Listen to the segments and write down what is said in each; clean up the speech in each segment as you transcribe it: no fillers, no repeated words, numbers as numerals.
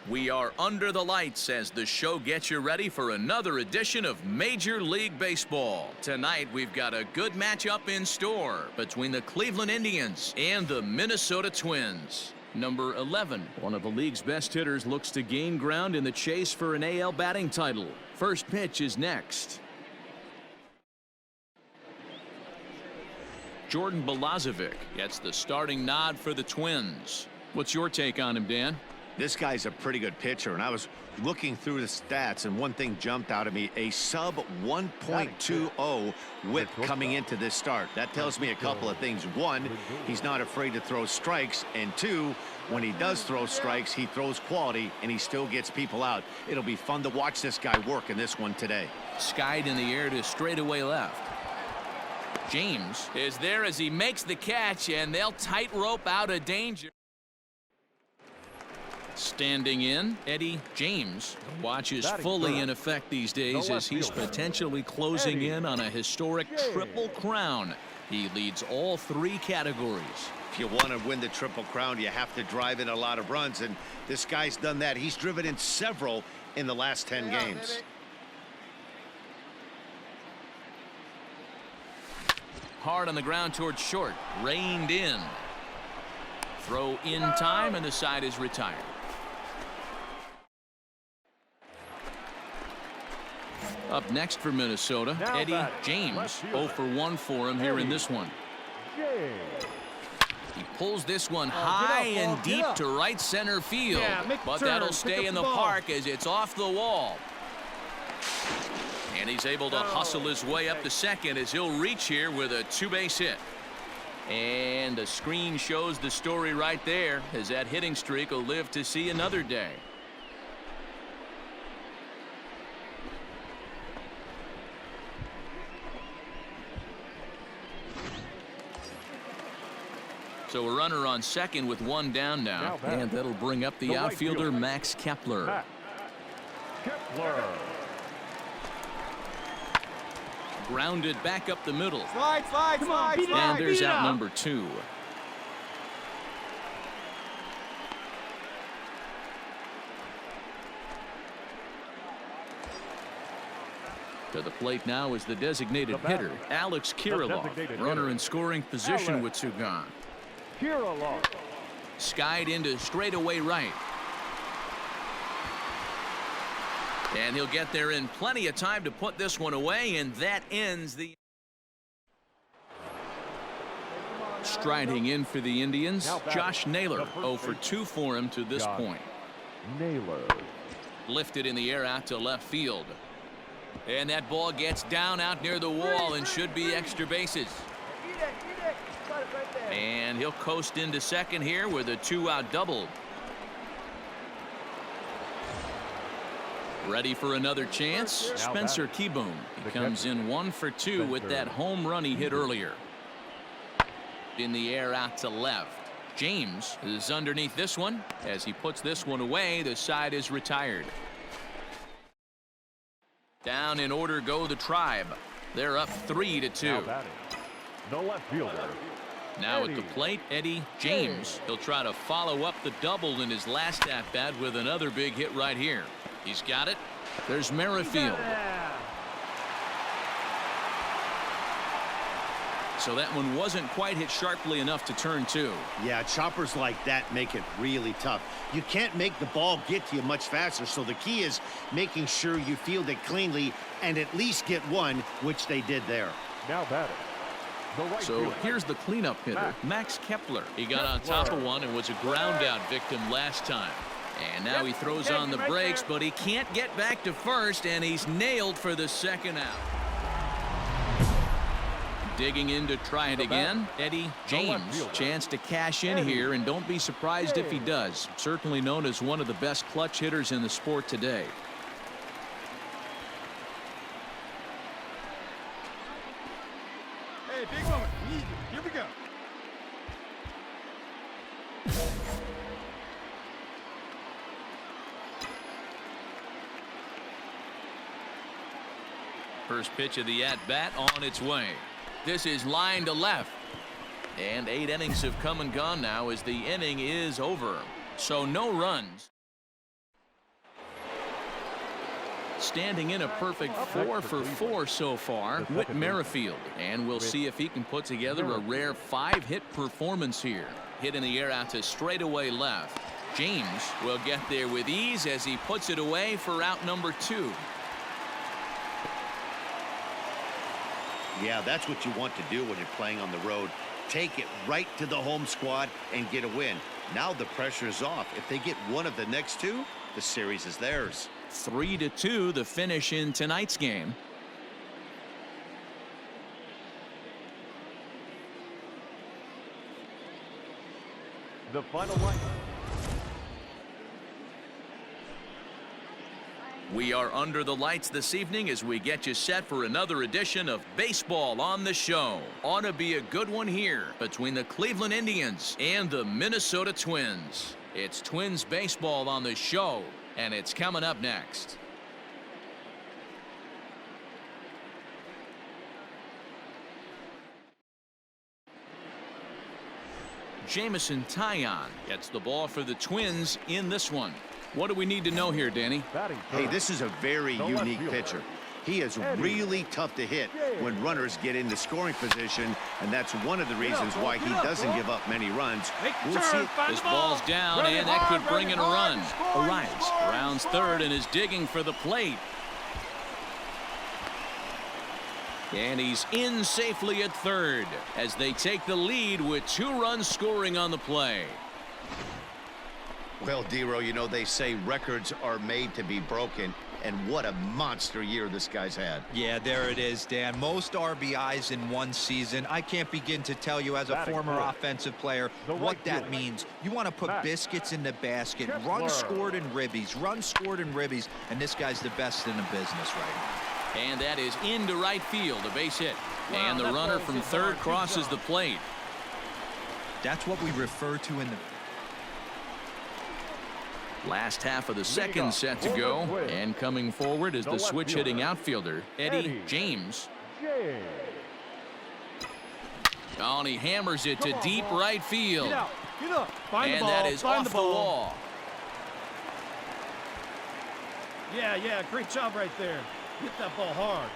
We are under the lights as the show gets you ready for another edition of Major League Baseball. Tonight, we've got a good matchup in store between the Cleveland Indians and the Minnesota Twins. Number 11, one of the league's best hitters, looks to gain ground in the chase for an AL batting title. First pitch is next. Jordan Balazovic gets the starting nod for the Twins. What's your take on him, Dan? This guy's a pretty good pitcher, and I was looking through the stats, and one thing jumped out at me: a sub 1.20 whip coming into this start. That tells me a couple of things. One, he's not afraid to throw strikes, and two, when he does throw strikes, he throws quality, and he still gets people out. It'll be fun to watch this guy work in this one today. Skied in the air to straightaway left. James is there as he makes the catch, and they'll tightrope out of danger. Standing in, Eddie James. Watch is fully in effect these days as he's potentially closing in on a historic triple crown. He leads all three categories. If you want to win the Triple Crown, you have to drive in a lot of runs, and this guy's done that. He's driven in several in the last 10 games. Hard on the ground towards short. Reined in. Throw in time, and the side is retired. Up next for Minnesota, Eddie James. 0 for 1 for him here in this one. He pulls this one high and deep to right center field, but that'll stay in the park as it's off the wall. And he's able to hustle his way up to second as he'll reach here with a two-base hit. And the screen shows the story right there as that hitting streak will live to see another day. So a runner on second with one down now. And that'll bring up the outfielder, Max Kepler. Grounded back up the middle. And there's out number 2. To the plate now is the designated hitter, Alex Kirilloff. Runner in scoring position with two gone. Skied into straightaway right. And he'll get there in plenty of time to put this one away, and that ends the... Striding in for the Indians, Josh Naylor. 0 for 2 for him to this point. Lifted in the air out to left field. And that ball gets down out near the wall and should be extra bases. And he'll coast into second here with a 2-out double. Ready for another chance? Spencer Kieboom. He comes in 1 for 2 with that home run he hit earlier. In the air out to left. James is underneath this one. As he puts this one away, the side is retired. Down in order go the Tribe. They're up 3-2. The left fielder. Now at the plate, Eddie James. He'll try to follow up the double in his last at-bat with another big hit right here. He's got it. There's Merrifield. So that one wasn't quite hit sharply enough to turn 2. Yeah, choppers like that make it really tough. You can't make the ball get to you much faster, so the key is making sure you field it cleanly and at least get one, which they did there. Now batting. So here's the cleanup hitter, Max Kepler. He got on top of one and was a ground-out victim last time. And now he throws on the brakes, but he can't get back to first, and he's nailed for the second out. Digging in to try it again, Eddie James. Chance to cash in here, and don't be surprised if he does. Certainly known as one of the best clutch hitters in the sport today. Hey, big moment. Here we go. First pitch of the at-bat on its way. This is line to left. And 8 innings have come and gone now as the inning is over. So no runs. standing in a perfect 4 for 4 so far, Whit Merrifield. And we'll see if he can put together a rare 5-hit performance here. Hit in the air out to straightaway left. James will get there with ease as he puts it away for out number 2. Yeah, that's what you want to do when you're playing on the road. Take it right to the home squad and get a win. Now the pressure is off. If they get one of the next 2, the series is theirs. 3-2 the finish in tonight's game. The final line. We are under the lights this evening as we get you set for another edition of Baseball on the Show. Ought to be a good one here between the Cleveland Indians and the Minnesota Twins. It's Twins baseball on the show, and it's coming up next. Jameson Taillon gets the ball for the Twins in this one. What do we need to know here, Danny? Hey, this is a very unique pitcher. He is really tough to hit when runners get into scoring position, and that's one of the reasons why he doesn't give up many runs. We'll see. This ball's down, and that could bring in a run. Arias rounds third and is digging for the plate. And he's in safely at third as they take the lead with 2 runs scoring on the play. Well, Dero, you know, they say records are made to be broken, and what a monster year this guy's had. Yeah, there it is, Dan. Most RBIs in one season. I can't begin to tell you as a former offensive player what that means. You want to put biscuits in the basket, runs scored in ribbies, and this guy's the best in the business right now. And that is into right field, a base hit. And the runner from third crosses the plate. That's what we refer to in the last half of the second set to go, and coming forward is the switch hitting outfielder Eddie James. Oh, and he hammers it to deep right field. Get up. Find the ball. That is off the wall. Yeah, great job right there. Hit that ball hard.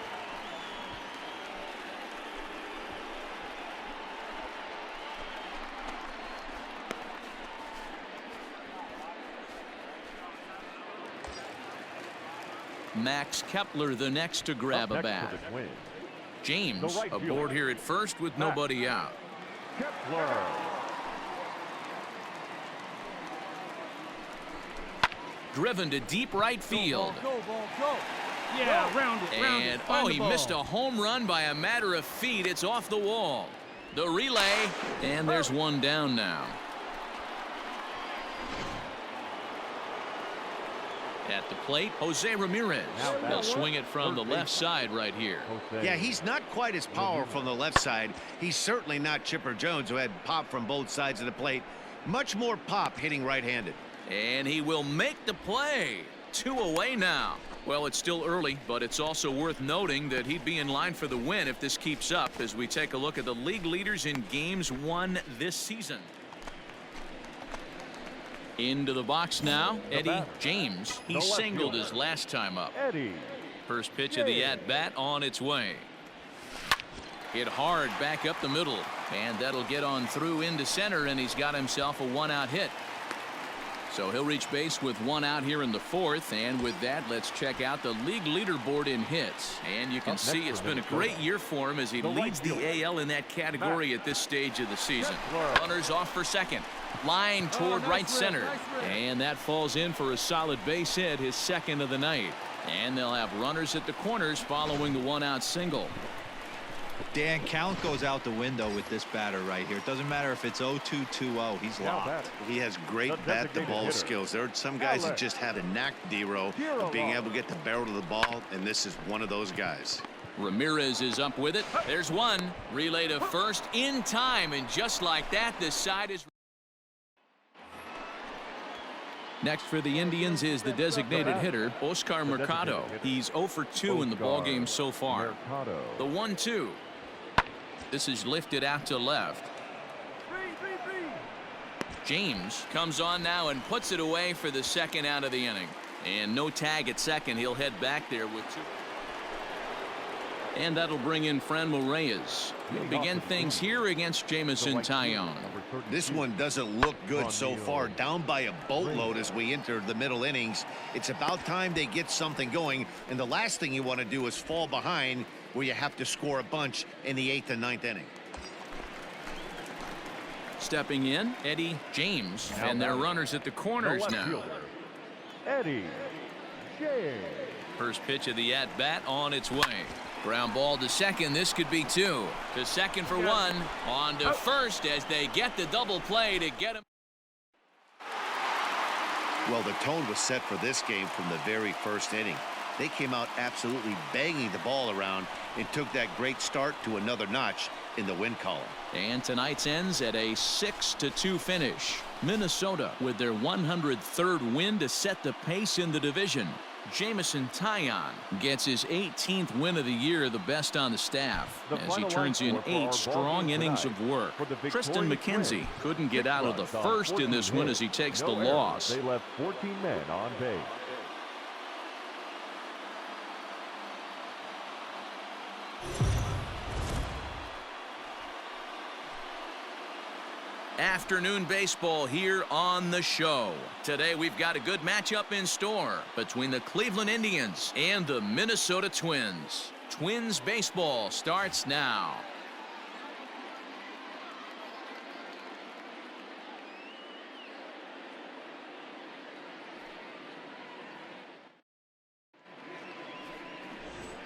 Max Kepler the next to grab a bat. James aboard here at first with nobody out. Kepler. Driven to deep right field. Go. Yeah, round it. And he missed a home run by a matter of feet. It's off the wall. The relay, and there's one down now. At the plate, Jose Ramirez. They'll swing it from the left side right here. Yeah, he's not quite as powerful on the left side. He's certainly not Chipper Jones, who had pop from both sides of the plate. Much more pop hitting right-handed. And he will make the play. 2 away now. Well, it's still early, but it's also worth noting that he'd be in line for the win if this keeps up as we take a look at the league leaders in games won this season. Into the box now, Eddie James. He singled his last time up. First pitch of the at-bat on its way. Hit hard back up the middle, and that'll get on through into center, and he's got himself a 1-out hit. So he'll reach base with 1 out here in the 4th, and with that, let's check out the league leaderboard in hits. And you can see it's been a great year for him as he leads the AL in that category at this stage of the season. Runners off for second. Line toward right center. And that falls in for a solid base hit, his 2nd of the night. And they'll have runners at the corners following the 1-out single. Dan, count goes out the window with this batter right here. It doesn't matter if it's 0-2-2-0. He's locked. He has great bat-to-ball skills. There are some guys that just have a knack, Dero, of being able to get the barrel of the ball, and this is one of those guys. Ramirez is up with it. There's one. Relay to first in time, and just like that, this side is... Next for the Indians is the designated hitter, Oscar Mercado. He's 0 for 2 in the ballgame so far. The 1-2. This is lifted out to left. James comes on now and puts it away for the 2nd out of the inning. And no tag at second. He'll head back there with two. And that'll bring in Franmil Reyes. He'll begin things here against Jameson Taillon. This one doesn't look good so far. Down by a boatload as we enter the middle innings. It's about time they get something going. And the last thing you want to do is fall behind where you have to score a bunch in the 8th and 9th inning. Stepping in, Eddie James. And their runners at the corners now. Eddie James. First pitch of the at-bat on its way. Ground ball to second. This could be two. To second for one. On to first as they get the double play to get him. Well, the tone was set for this game from the very first inning. They came out absolutely banging the ball around and took that great start to another notch in the win column. And tonight's ends at a 6-2 finish. Minnesota with their 103rd win to set the pace in the division. Jameson Taillon gets his 18th win of the year, the best on the staff, as he turns in 8 strong innings of work. Tristan McKenzie couldn't get out of the first in this one as he takes the loss. They left 14 men on base. Afternoon baseball here on the show. Today we've got a good matchup in store between the Cleveland Indians and the Minnesota Twins. Twins baseball starts now.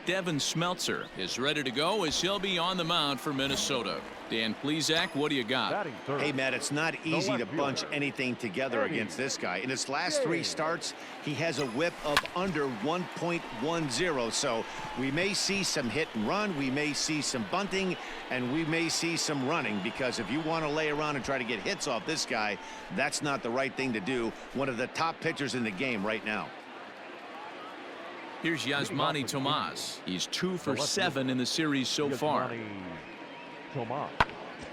Devin Smeltzer is ready to go as he'll be on the mound for Minnesota. Dan Plesac, what do you got? Hey, Matt, it's not easy to bunch anything together against this guy. In his last 3 starts, he has a whip of under 1.10. So we may see some hit and run, we may see some bunting, and we may see some running, because if you want to lay around and try to get hits off this guy, that's not the right thing to do. One of the top pitchers in the game right now. Here's Yasmani Tomas. He's 2 for 7 in the series so far.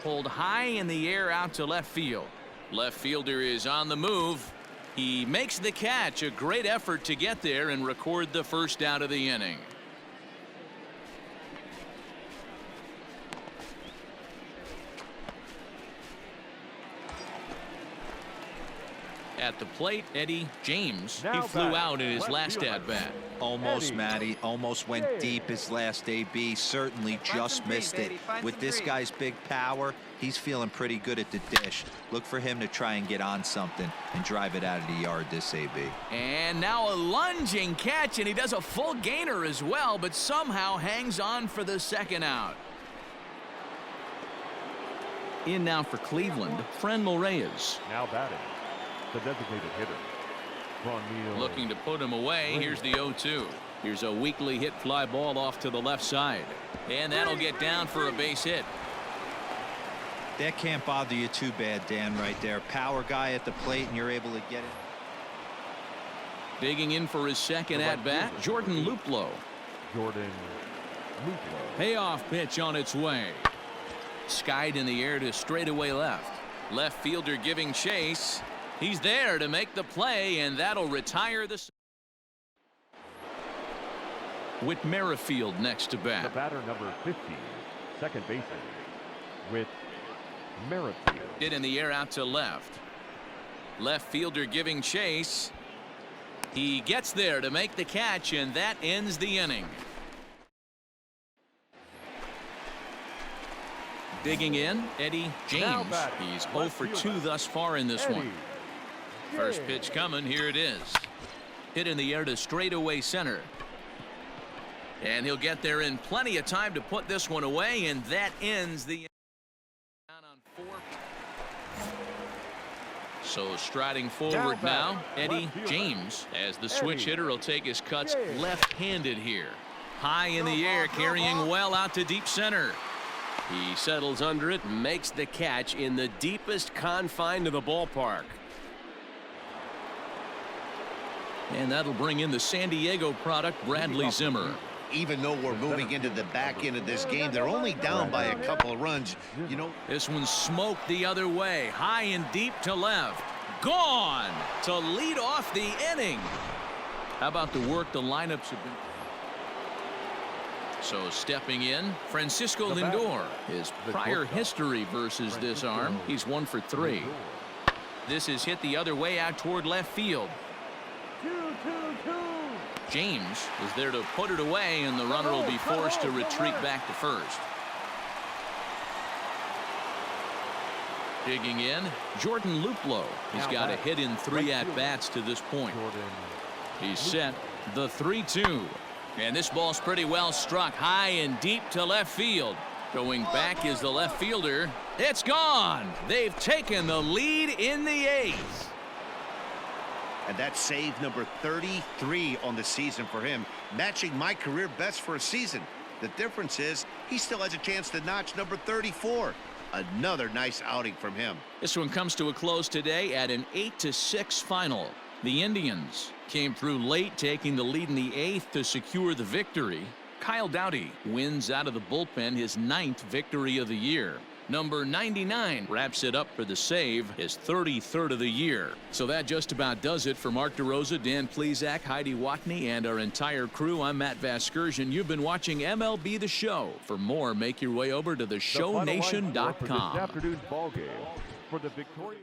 Pulled high in the air out to left field. Left fielder is on the move. He makes the catch. A great effort to get there and record the first out of the inning. At the plate, Eddie James. He flew out in his last at-bat. Almost, Matty. Almost went deep his last AB. Certainly just missed it. With this guy's big power, he's feeling pretty good at the dish. Look for him to try and get on something and drive it out of the yard this AB. And now a lunging catch, and he does a full gainer as well, but somehow hangs on for the second out. In now for Cleveland, Franmil Reyes. Now batting, the designated hitter. Looking to put him away. Here's the 0-2. Here's a weakly hit fly ball off to the left side. And that'll get down for a base hit. That can't bother you too bad, Dan, right there. Power guy at the plate, and you're able to get it. Digging in for his second at-bat, Jordan Luplow. Payoff pitch on its way. Skied in the air to straightaway left. Left fielder giving chase. He's there to make the play, and that'll retire the. Whit Merrifield next to bat. The batter number 50, second baseman, Whit Merrifield. Hit in the air out to left. Left fielder giving chase. He gets there to make the catch, and that ends the inning. Digging in, Eddie James. He's 0 for 2 thus far in this one. First pitch coming. Here it is. Hit in the air to straightaway center. And he'll get there in plenty of time to put this one away, and that ends the down on 4. So striding forward now, Eddie James, as the switch hitter will take his cuts left-handed here. High in the air, carrying well out to deep center. He settles under it and makes the catch in the deepest confine of the ballpark. And that'll bring in the San Diego product, Bradley Zimmer. Even though we're moving into the back end of this game, they're only down by a couple of runs. You know, this one's smoked the other way, high and deep to left. Gone to lead off the inning. How about the work the lineups have been? So stepping in, Francisco Lindor. His prior history versus this arm, he's 1 for 3. This is hit the other way out toward left field. James is there to put it away, and the runner will be forced to retreat back to first. Digging in, Jordan Luplow. He's got a hit in 3 at-bats to this point. He's set, the 3-2. And this ball's pretty well struck high and deep to left field. Going back is the left fielder. It's gone. They've taken the lead in the 8th. And that's save number 33 on the season for him, matching my career best for a season. The difference is he still has a chance to notch number 34. Another nice outing from him. This one comes to a close today at an 8-6 final. The Indians came through late, taking the lead in the 8th to secure the victory. Kyle Dowdy wins out of the bullpen his 9th victory of the year. Number 99 wraps it up for the save, his 33rd of the year. So that just about does it for Mark DeRosa, Dan Plesac, Heidi Watney, and our entire crew. I'm Matt Vasgersian. You've been watching MLB The Show. For more, make your way over to theshownation.com. This afternoon's ball game for the Victoria.